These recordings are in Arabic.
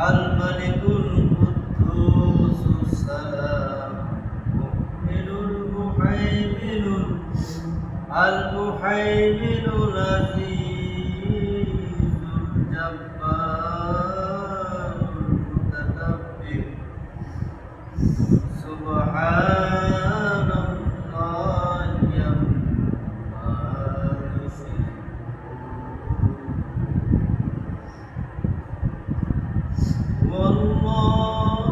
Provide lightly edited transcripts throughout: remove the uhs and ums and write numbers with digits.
الملك القدوس السلام المؤمن المهيمن العزيز الجبار المتكبر سبحان الله عما يشركون والله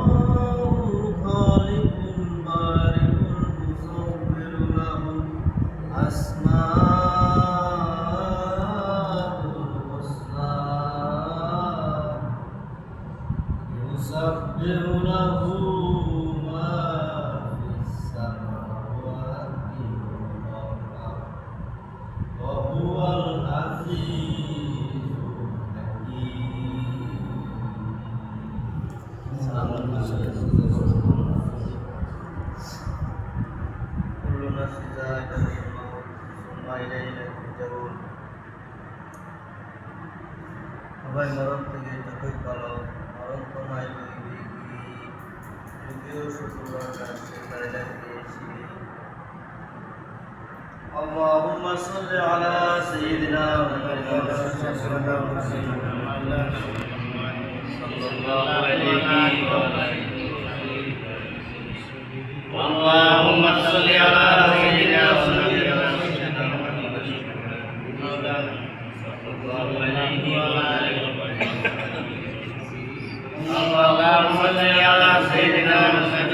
خالق البارئ المصور له أسماء الحسنى يسبح له ما في السماوات والأرض وهو العزيز الحكيم. كل نفس ذائقة الموت ثم إلينا ترجعون. সবাই মরণ থেকে যতই পালো মরণ তোমায় লইবে কি যদিও শুক্রবার কাছে তাই লাগিয়েছি। اللهم صل على سيدنا محمد صلى الله عليه وسلم. اللهم صل على سيدنا محمد اللهم صل على سيدنا محمد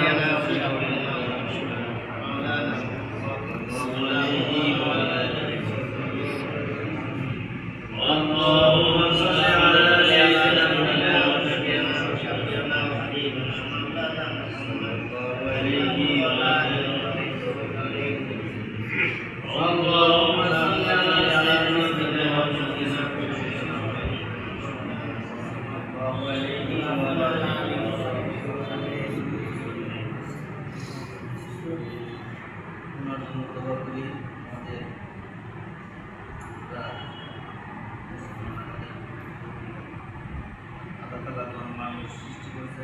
মানুষ সৃষ্টি করেছে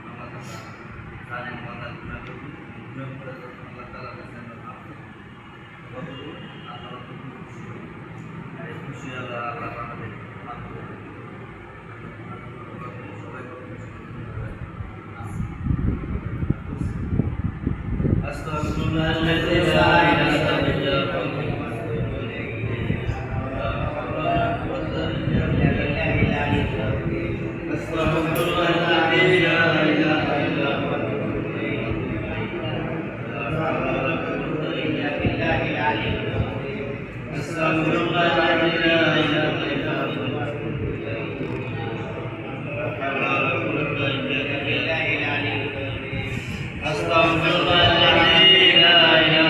আল্লাহ তাআলা জানেন বান্দা গুনাহ করবে গুনাহ করে যখন আল্লাহ তাআলা কাছে মাফ করবে আল্লাহ খুশি হবে আর এই খুশি আল্লাহ আমাদের মাফ করবে সবাই আস্তাগফিরুল্লাহ লা ইলাহা ইল্লাল্লাহ أستغفر الله الذي لا إله